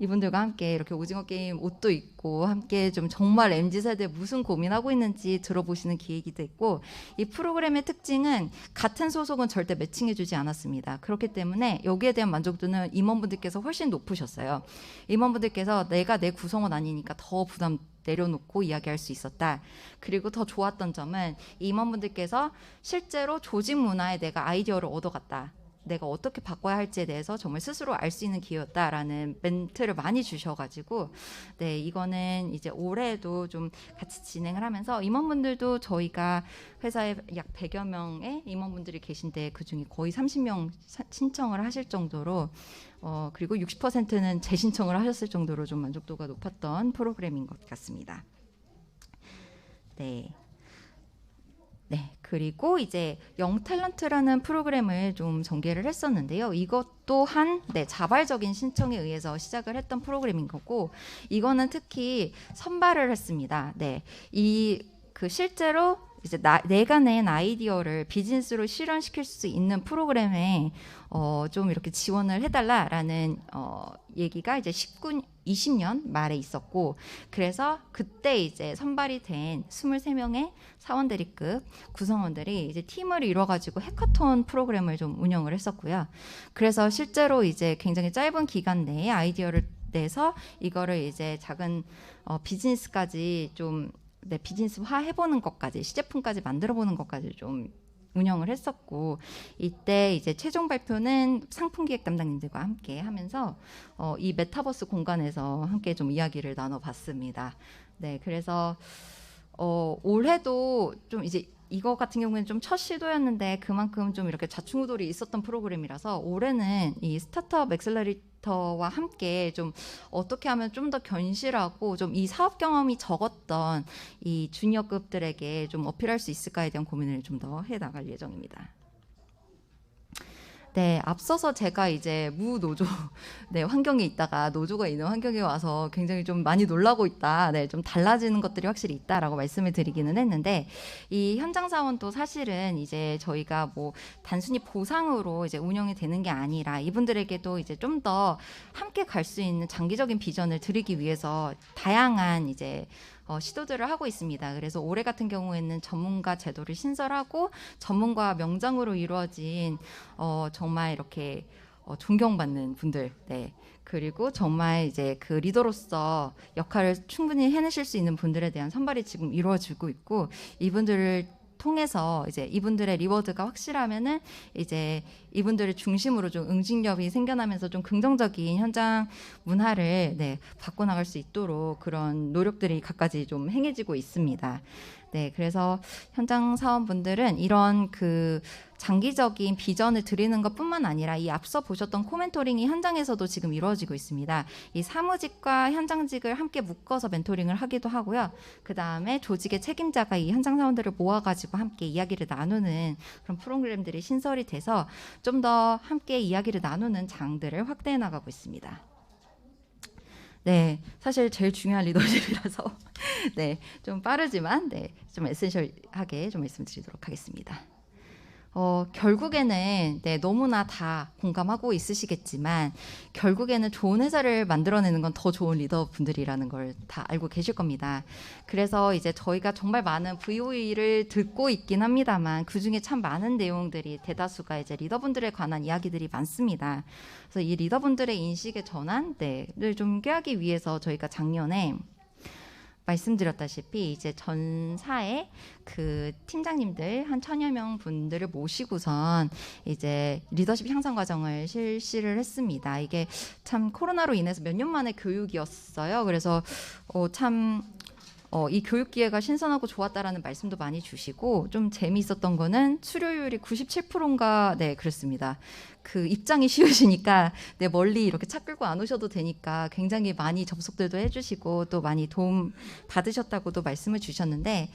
이분들과 함께 이렇게 오징어 게임 옷도 입고 함께 좀 정말 MZ세대 무슨 고민하고 있는지 들어보시는 기획이도 있고 이 프로그램의 특징은 같은 소속은 절대 매칭해주지 않았습니다. 그렇기 때문에 여기에 대한 만족도는 임원분들께서 훨씬 높으셨어요. 임원분들께서 내가 내 구성원 아니니까 더 부담 내려놓고 이야기할 수 있었다. 그리고 더 좋았던 점은 임원분들께서 실제로 조직 문화에 내가 아이디어를 얻어갔다. 내가 어떻게 바꿔야 할지에 대해서 정말 스스로 알 수 있는 기회였다라는 멘트를 많이 주셔가지고 네 이거는 이제 올해도 좀 같이 진행을 하면서 임원분들도 저희가 회사에 약 100여 명의 임원분들이 계신데 그중에 거의 30명 신청을 하실 정도로 그리고 60%는 재신청을 하셨을 정도로 좀 만족도가 높았던 프로그램인 것 같습니다. 네. 네, 그리고 이제 영탤런트라는 프로그램을 좀 전개를 했었는데요. 이것 또한 네, 자발적인 신청에 의해서 시작을 했던 프로그램인 거고, 이거는 특히 선발을 했습니다. 네, 실제로 이제 내가 낸 아이디어를 비즈니스로 실현시킬 수 있는 프로그램에 좀 이렇게 지원을 해달라라는 얘기가 이제 20년 말에 있었고 그래서 그때 이제 선발이 된 23명의 사원대리급 구성원들이 이제 팀을 이뤄가지고 해커톤 프로그램을 좀 운영을 했었고요. 그래서 실제로 이제 굉장히 짧은 기간 내에 아이디어를 내서 이거를 이제 작은 비즈니스까지 좀 네, 비즈니스화 해보는 것까지 시제품까지 만들어보는 것까지 좀 운영을 했었고 이때 이제 최종 발표는 상품기획 담당님들과 함께 하면서 이 메타버스 공간에서 함께 좀 이야기를 나눠봤습니다. 네, 그래서 올해도 좀 이제 이거 같은 경우에는 좀 첫 시도였는데 그만큼 좀 이렇게 좌충우돌이 있었던 프로그램이라서 올해는 이 스타트업 엑셀러리터와 함께 좀 어떻게 하면 좀 더 견실하고 좀 이 사업 경험이 적었던 이 주니어급들에게 좀 어필할 수 있을까에 대한 고민을 좀 더 해나갈 예정입니다. 네, 앞서서 제가 이제 무노조 네, 환경에 있다가 노조가 있는 환경에 와서 굉장히 좀 많이 놀라고 있다. 네, 좀 달라지는 것들이 확실히 있다라고 말씀을 드리기는 했는데 이 현장 사원도 사실은 이제 저희가 뭐 단순히 보상으로 이제 운영이 되는 게 아니라 이분들에게도 이제 좀 더 함께 갈 수 있는 장기적인 비전을 드리기 위해서 다양한 이제 시도들을 하고 있습니다. 그래서 올해 같은 경우에는 전문가 제도를 신설하고 전문가 명장으로 이루어진 정말 이렇게 존경받는 분들, 네. 그리고 정말 이제 그 리더로서 역할을 충분히 해내실 수 있는 분들에 대한 선발이 지금 이루어지고 있고 이분들을 통해서 이제 이분들의 리워드가 확실하면은 이제 이분들을 중심으로 좀 응집력이 생겨나면서 좀 긍정적인 현장 문화를 바꿔나갈 수 있도록 그런 노력들이 갖가지 좀 행해지고 있습니다. 네, 그래서 현장 사원분들은 이런 그 장기적인 비전을 드리는 것뿐만 아니라 이 앞서 보셨던 코멘토링이 현장에서도 지금 이루어지고 있습니다. 이 사무직과 현장직을 함께 묶어서 멘토링을 하기도 하고요. 그 다음에 조직의 책임자가 이 현장 사원들을 모아가지고 함께 이야기를 나누는 그런 프로그램들이 신설이 돼서 좀 더 함께 이야기를 나누는 장들을 확대해 나가고 있습니다. 네, 사실 제일 중요한 리더십이라서 좀 빠르지만 좀 에센셜하게 좀 말씀드리도록 하겠습니다. 결국에는 너무나 다 공감하고 있으시겠지만 결국에는 좋은 회사를 만들어내는 건 더 좋은 리더분들이라는 걸 다 알고 계실 겁니다. 그래서 이제 저희가 정말 많은 VOE를 듣고 있긴 합니다만 그중에 참 많은 내용들이 대다수가 이제 리더분들에 관한 이야기들이 많습니다. 그래서 이 리더분들의 인식의 전환을 좀 꾀하기 위해서 저희가 작년에 말씀드렸다시피 이제 전사의 그 팀장님들 한 1000여 명 분들을 모시고선 이제 리더십 향상 과정을 실시를 했습니다. 이게 참 코로나로 인해서 몇 년 만에 교육이었어요. 그래서 이 교육 기회가 신선하고 좋았다라는 말씀도 많이 주시고 좀 재미있었던 거는 수료율이 97%인가 그랬습니다. 그 입장이 쉬우시니까 멀리 이렇게 차 끌고 안 오셔도 되니까 굉장히 많이 접속들도 해주시고 또 많이 도움 받으셨다고도 말씀을 주셨는데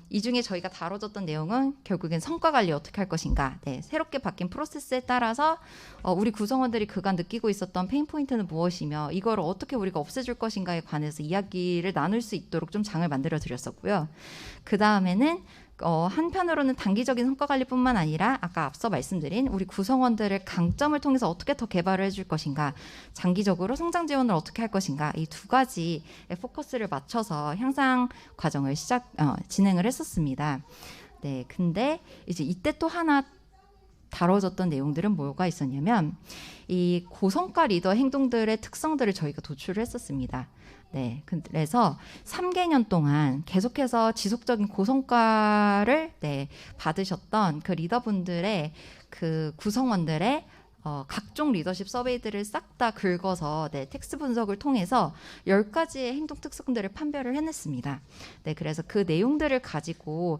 이 중에 저희가 다뤄졌던 내용은 결국엔 성과 관리 어떻게 할 것인가 새롭게 바뀐 프로세스에 따라서 우리 구성원들이 그간 느끼고 있었던 페인 포인트는 무엇이며 이걸 어떻게 우리가 없애줄 것인가에 관해서 이야기를 나눌 수 있도록 좀 장을 만들어 드렸었고요. 그 다음에는 한편으로는 단기적인 성과 관리뿐만 아니라 아까 앞서 말씀드린 우리 구성원들의 강점을 통해서 어떻게 더 개발을 해줄 것인가, 장기적으로 성장 지원을 어떻게 할 것인가 이 두 가지에 포커스를 맞춰서 향상 과정을 진행을 했었습니다. 네, 근데 이제 이때 또 하나 다뤄졌던 내용들은 뭐가 있었냐면 이 고성과 리더 행동들의 특성들을 저희가 도출을 했었습니다. 네, 그래서 3개년 동안 계속해서 지속적인 고성과를 받으셨던 그 리더분들의 그 구성원들의 각종 리더십 서베이들을 싹 다 긁어서 텍스트 분석을 통해서 10가지의 행동 특성들을 판별을 해냈습니다. 네, 그래서 그 내용들을 가지고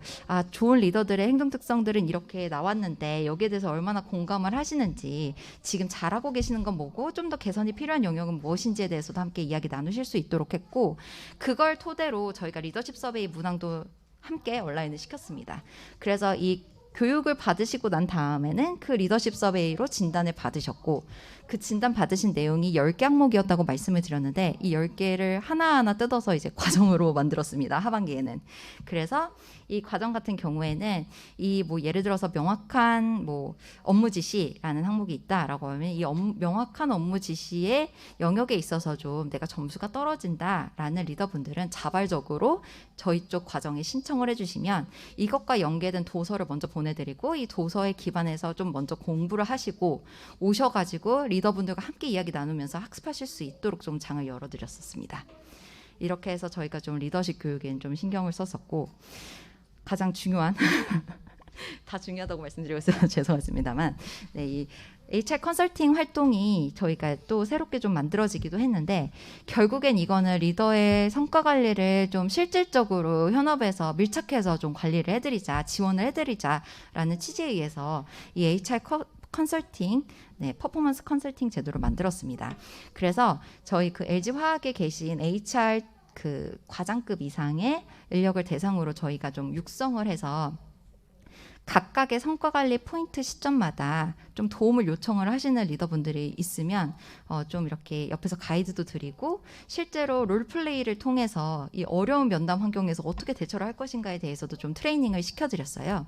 좋은 리더들의 행동 특성들은 이렇게 나왔는데 여기에 대해서 얼마나 공감을 하시는지 지금 잘하고 계시는 건 뭐고 좀 더 개선이 필요한 영역은 무엇인지에 대해서도 함께 이야기 나누실 수 있도록 했고 그걸 토대로 저희가 리더십 서베이 문항도 함께 온라인을 시켰습니다. 그래서 이 교육을 받으시고 난 다음에는 그 리더십 서베이로 진단을 받으셨고 그 진단 받으신 내용이 10개 항목이었다고 말씀을 드렸는데 이 10개를 하나하나 뜯어서 이제 과정으로 만들었습니다. 하반기에는. 그래서 이 과정 같은 경우에는 이 예를 들어서 명확한 업무 지시라는 항목이 있다라고 하면 이 명확한 업무 지시의 영역에 있어서 좀 내가 점수가 떨어진다라는 리더분들은 자발적으로 저희 쪽 과정에 신청을 해주시면 이것과 연계된 도서를 먼저 보내드리고 이 도서에 기반해서 좀 먼저 공부를 하시고 오셔가지고 리더분들과 함께 이야기 나누면서 학습하실 수 있도록 좀 장을 열어드렸었습니다. 이렇게 해서 저희가 좀 리더십 교육에 좀 신경을 썼었고 가장 중요한 다 중요하다고 말씀드리고 있어서 죄송하십니다만 이 HR 컨설팅 활동이 저희가 또 새롭게 좀 만들어지기도 했는데 결국엔 이거는 리더의 성과 관리를 좀 실질적으로 현업에서 밀착해서 좀 관리를 해드리자 지원을 해드리자라는 취지에 의해서 이 HR 컨설팅 퍼포먼스 컨설팅 제도를 만들었습니다. 그래서 저희 그 LG화학에 계신 HR 그 과장급 이상의 인력을 대상으로 저희가 좀 육성을 해서 각각의 성과 관리 포인트 시점마다 좀 도움을 요청을 하시는 리더분들이 있으면 좀 이렇게 옆에서 가이드도 드리고 실제로 롤플레이를 통해서 이 어려운 면담 환경에서 어떻게 대처를 할 것인가에 대해서도 좀 트레이닝을 시켜드렸어요.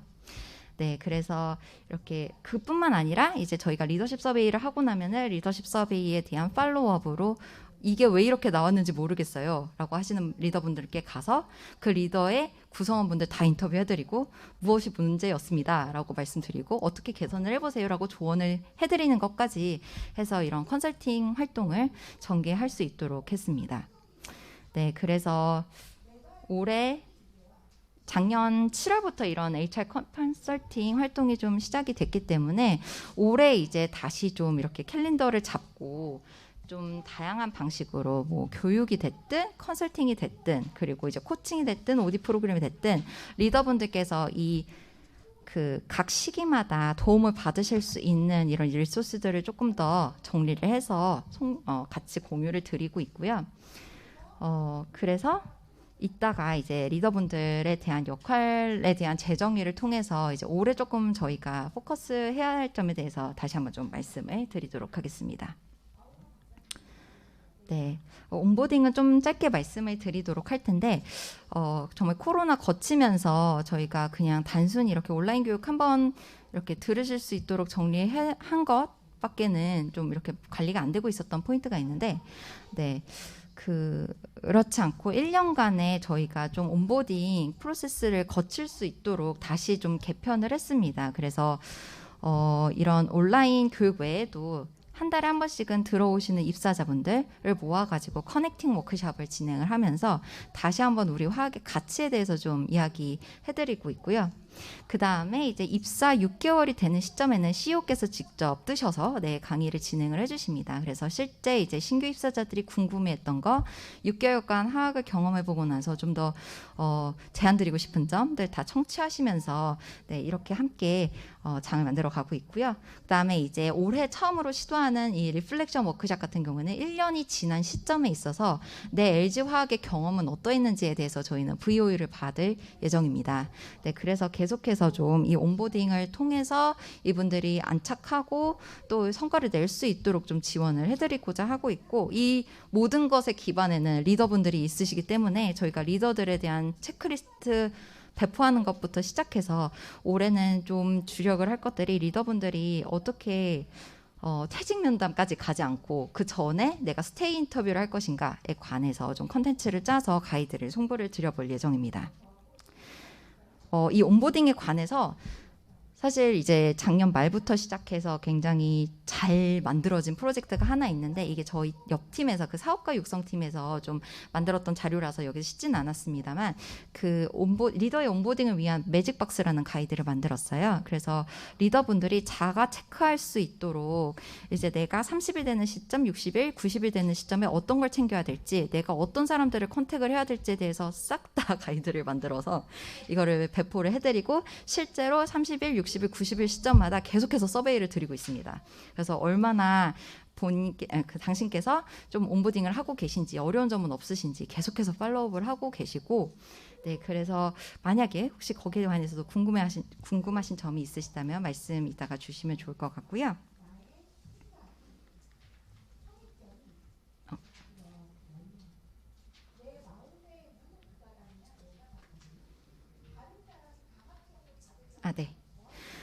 네, 그래서 이렇게 그뿐만 아니라 이제 저희가 리더십 서베이를 하고 나면은 리더십 서베이에 대한 팔로우업으로 이게 왜 이렇게 나왔는지 모르겠어요 라고 하시는 리더분들께 가서 그 리더의 구성원분들 다 인터뷰해드리고 무엇이 문제였습니다 라고 말씀드리고 어떻게 개선을 해보세요 라고 조언을 해드리는 것까지 해서 이런 컨설팅 활동을 전개할 수 있도록 했습니다. 네, 그래서 올해 작년 7월부터 이런 HR 컨설팅 활동이 좀 시작이 됐기 때문에 올해 이제 다시 좀 이렇게 캘린더를 잡고 좀 다양한 방식으로 뭐 교육이 됐든 컨설팅이 됐든 그리고 이제 코칭이 됐든 오디 프로그램이 됐든 리더분들께서 이 그 각 시기마다 도움을 받으실 수 있는 이런 리소스들을 조금 더 정리를 해서 같이 공유를 드리고 있고요. 그래서 이따가 이제 리더분들에 대한 역할에 대한 재정의를 통해서 이제 올해 조금 저희가 포커스해야 할 점에 대해서 다시 한번 좀 말씀을 드리도록 하겠습니다. 네, 온보딩은 좀 짧게 말씀을 드리도록 할 텐데 정말 코로나 거치면서 저희가 그냥 단순히 이렇게 온라인 교육 한번 이렇게 들으실 수 있도록 정리한 것밖에는 좀 이렇게 관리가 안 되고 있었던 포인트가 있는데 네. 그렇지 않고 1년간의 저희가 좀 온보딩 프로세스를 거칠 수 있도록 다시 좀 개편을 했습니다. 그래서 이런 온라인 교육 외에도 한 달에 한 번씩은 들어오시는 입사자분들을 모아가지고 커넥팅 워크숍을 진행을 하면서 다시 한번 우리 화학의 가치에 대해서 좀 이야기해드리고 있고요. 그 다음에 이제 입사 6개월이 되는 시점에는 CEO께서 직접 뜨셔서 강의를 진행을 해주십니다. 그래서 실제 이제 신규 입사자들이 궁금해했던 거 6개월간 화학을 경험해보고 나서 좀 더 제안드리고 싶은 점들 다 청취하시면서 이렇게 함께 장을 만들어 가고 있고요. 그 다음에 이제 올해 처음으로 시도하는 이 리플렉션 워크숍 같은 경우는 1년이 지난 시점에 있어서 내 LG화학의 경험은 어떠했는지에 대해서 저희는 VOE를 받을 예정입니다. 그래서 계속해서 좀 이 온보딩을 통해서 이분들이 안착하고 또 성과를 낼 수 있도록 좀 지원을 해드리고자 하고 있고 이 모든 것의 기반에는 리더분들이 있으시기 때문에 저희가 리더들에 대한 체크리스트 배포하는 것부터 시작해서 올해는 좀 주력을 할 것들이 리더분들이 어떻게 퇴직 면담까지 가지 않고 그 전에 내가 스테이 인터뷰를 할 것인가에 관해서 좀 컨텐츠를 짜서 가이드를 송부를 드려볼 예정입니다. 이 온보딩에 관해서 사실 이제 작년 말부터 시작해서 굉장히 잘 만들어진 프로젝트가 하나 있는데 이게 저희 옆팀에서 그 사업가 육성팀에서 좀 만들었던 자료라서 여기서 씻진 않았습니다만 그 리더의 온보딩을 위한 매직박스라는 가이드를 만들었어요. 그래서 리더분들이 자가 체크할 수 있도록 이제 내가 30일 되는 시점, 60일, 90일 되는 시점에 어떤 걸 챙겨야 될지 내가 어떤 사람들을 컨택을 해야 될지에 대해서 싹 다 가이드를 만들어서 이거를 배포를 해드리고 실제로 30일, 60일, 90일 시점마다 계속해서 서베이를 드리고 있습니다. 그래서 얼마나 당신께서 좀 온보딩을 하고 계신지 어려운 점은 없으신지 계속해서 팔로우업을 하고 계시고 그래서 만약에 혹시 거기에 관해서도 궁금하신 점이 있으시다면 말씀 이따가 주시면 좋을 것 같고요. 네.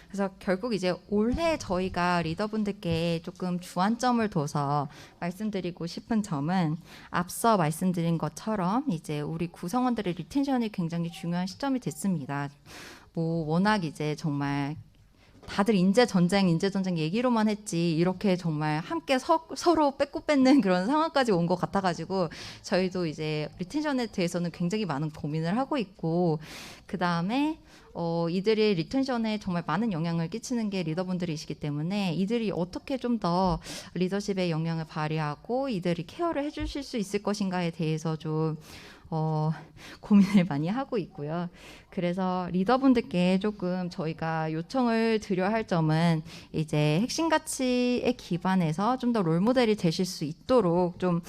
그래서 결국 이제 올해 저희가 리더분들께 조금 주안점을 둬서 말씀드리고 싶은 점은 앞서 말씀드린 것처럼 이제 우리 구성원들의 리텐션이 굉장히 중요한 시점이 됐습니다. 뭐 워낙 이제 정말 다들 인재 전쟁 얘기로만 했지 이렇게 정말 함께 서로 뺏고 뺏는 그런 상황까지 온 것 같아가지고 저희도 이제 리텐션에 대해서는 굉장히 많은 고민을 하고 있고 그 다음에 이들의 리텐션에 정말 많은 영향을 끼치는 게 리더분들이시기 때문에 이들이 어떻게 좀 더 리더십의 영향을 발휘하고 이들이 케어를 해주실 수 있을 것인가에 대해서 좀 고민을 많이 하고 있고요. 그래서 리더분들께 조금 저희가 요청을 드려야 할 점은 이제 핵심 가치에 기반해서 좀 더 롤모델이 되실 수 있도록 좀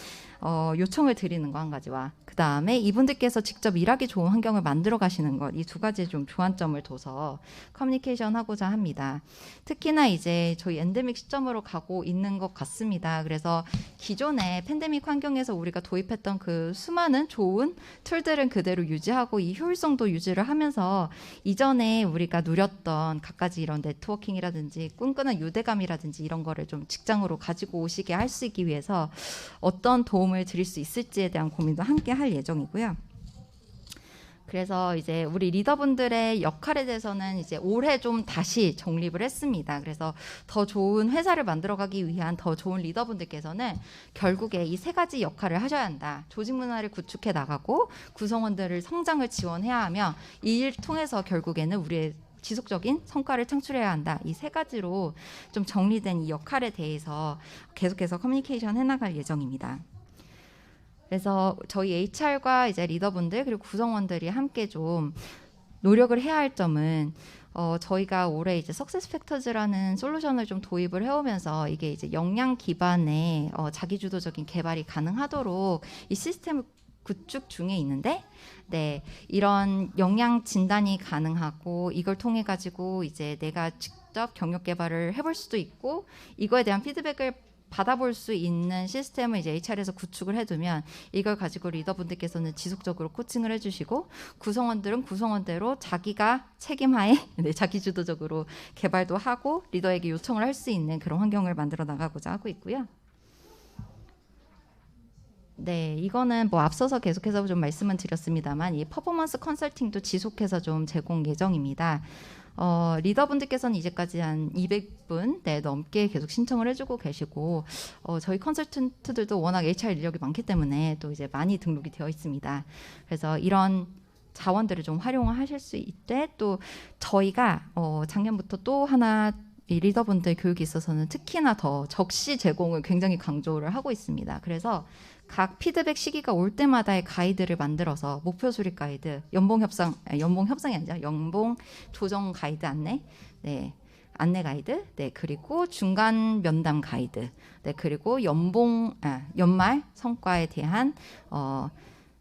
요청을 드리는 거 한 가지와 그 다음에 이분들께서 직접 일하기 좋은 환경을 만들어 가시는 것 이 두 가지 좀 주안점을 둬서 커뮤니케이션 하고자 합니다. 특히나 이제 저희 엔데믹 시점으로 가고 있는 것 같습니다. 그래서 기존의 팬데믹 환경에서 우리가 도입했던 그 수많은 좋은 툴들은 그대로 유지하고 이 효율성도 유지를 하면서 이전에 우리가 누렸던 갖가지 이런 네트워킹이라든지 끈끈한 유대감이라든지 이런 거를 좀 직장으로 가지고 오시게 할 수 있기 위해서 어떤 도움을 드릴 수 있을지에 대한 고민도 함께 할 예정이고요. 그래서 이제 우리 리더분들의 역할에 대해서는 이제 올해 좀 다시 정립을 했습니다. 그래서 더 좋은 회사를 만들어가기 위한 더 좋은 리더분들께서는 결국에 이 세 가지 역할을 하셔야 한다. 조직 문화를 구축해 나가고 구성원들을 성장을 지원해야 하며 이 일 통해서 결국에는 우리의 지속적인 성과를 창출해야 한다. 이 세 가지로 좀 정리된 이 역할에 대해서 계속해서 커뮤니케이션 해나갈 예정입니다. 그래서 저희 HR과 이제 리더분들 그리고 구성원들이 함께 좀 노력을 해야 할 점은 저희가 올해 이제 석세스 팩터즈라는 솔루션을 좀 도입을 해오면서 이게 이제 역량 기반의 자기주도적인 개발이 가능하도록 이 시스템을 구축 중에 있는데, 네, 이런 역량 진단이 가능하고 이걸 통해 가지고 이제 내가 직접 경력 개발을 해볼 수도 있고 이거에 대한 피드백을 받아볼 수 있는 시스템을 이제 HR에서 구축을 해두면 이걸 가지고 리더분들께서는 지속적으로 코칭을 해주시고 구성원들은 구성원대로 자기가 책임하에 네, 자기주도적으로 개발도 하고 리더에게 요청을 할 수 있는 그런 환경을 만들어 나가고자 하고 있고요. 네, 이거는 뭐 앞서서 계속해서 좀 말씀은 드렸습니다만 이 퍼포먼스 컨설팅도 지속해서 좀 제공 예정입니다. 리더분들께서는 이제까지 한 200분 넘게 계속 신청을 해주고 계시고 저희 컨설턴트들도 워낙 HR 인력이 많기 때문에 또 이제 많이 등록이 되어 있습니다. 그래서 이런 자원들을 좀 활용하실 수 있되 또 저희가 작년부터 또 하나 이 리더분들 교육에 있어서는 특히나 더 적시 제공을 굉장히 강조를 하고 있습니다. 그래서 각 피드백 시기가 올 때마다의 가이드를 만들어서 목표 수립 가이드, 연봉 협상이 아니라 연봉 조정 가이드 안내, 네, 안내 가이드, 네, 그리고 중간 면담 가이드, 네, 그리고 연말 성과에 대한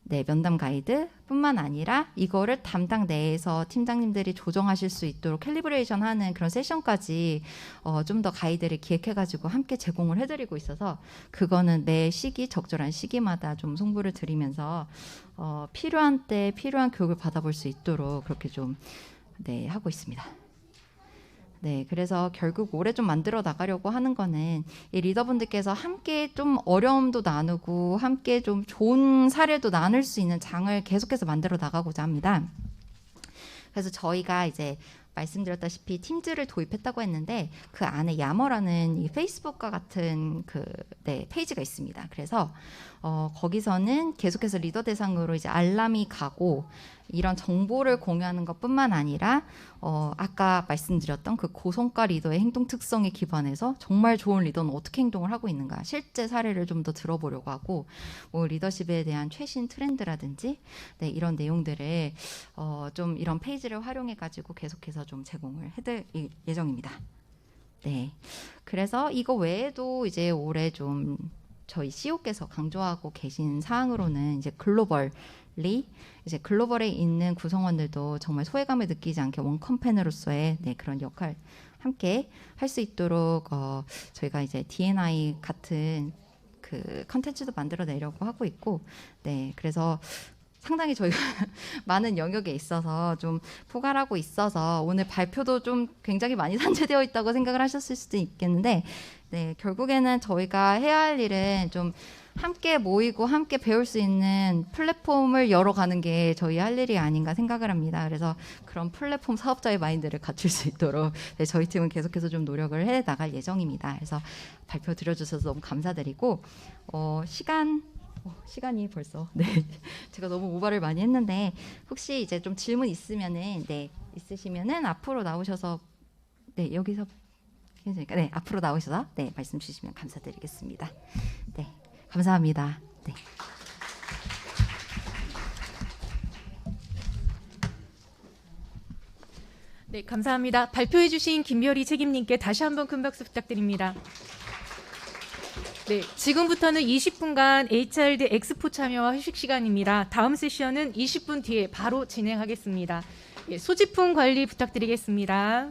네, 면담 가이드뿐만 아니라 이거를 담당 내에서 팀장님들이 조정하실 수 있도록 캘리브레이션하는 그런 세션까지 좀 더 가이드를 기획해가지고 함께 제공을 해드리고 있어서 그거는 매 시기 적절한 시기마다 좀 송부를 드리면서 필요한 때 필요한 교육을 받아볼 수 있도록 그렇게 좀 네, 하고 있습니다. 네, 그래서 결국 올해 좀 만들어 나가려고 하는 거는 이 리더분들께서 함께 좀 어려움도 나누고 함께 좀 좋은 사례도 나눌 수 있는 장을 계속해서 만들어 나가고자 합니다. 그래서 저희가 이제 말씀드렸다시피 팀즈를 도입했다고 했는데 그 안에 야머라는 이 페이스북과 같은 그 네, 페이지가 있습니다. 그래서 거기서는 계속해서 리더 대상으로 이제 알람이 가고 이런 정보를 공유하는 것뿐만 아니라 아까 말씀드렸던 그 고성과 리더의 행동 특성에 기반해서 정말 좋은 리더는 어떻게 행동을 하고 있는가 실제 사례를 좀 더 들어보려고 하고 뭐 리더십에 대한 최신 트렌드라든지 네, 이런 내용들을 좀 이런 페이지를 활용해 가지고 계속해서 좀 제공을 해드릴 예정입니다. 네, 그래서 이거 외에도 이제 올해 좀 저희 CEO께서 강조하고 계신 사항으로는 이제 이제 글로벌에 있는 구성원들도 정말 소외감을 느끼지 않게 원 컴퍼니로서의 네, 그런 역할 함께 할 수 있도록 저희가 이제 D&I 같은 그 컨텐츠도 만들어 내려고 하고 있고, 네, 그래서 상당히 저희가 많은 영역에 있어서 좀 포괄하고 있어서 오늘 발표도 좀 굉장히 많이 산재되어 있다고 생각을 하셨을 수도 있겠는데, 네, 결국에는 저희가 해야 할 일은 좀 함께 모이고 함께 배울 수 있는 플랫폼을 열어가는 게 저희 할 일이 아닌가 생각을 합니다. 그래서 그런 플랫폼 사업자의 마인드를 갖출 수 있도록 네, 저희 팀은 계속해서 좀 노력을 해 나갈 예정입니다. 그래서 발표 드려주셔서 너무 감사드리고 시간이 벌써 네 제가 너무 오버를 많이 했는데 혹시 이제 좀 질문 있으면은 네 있으시면은 앞으로 나오셔서 네 여기서 괜찮으니까 네 앞으로 나오셔서 네 말씀 주시면 감사드리겠습니다. 네. 감사합니다. 네. 네, 감사합니다. 발표해 주신 김별희 책임님께 다시 한번 큰 박수 부탁드립니다. 네, 지금부터는 20분간 HRD 엑스포 참여와 휴식 시간입니다. 다음 세션은 20분 뒤에 바로 진행하겠습니다. 예, 소지품 관리 부탁드리겠습니다.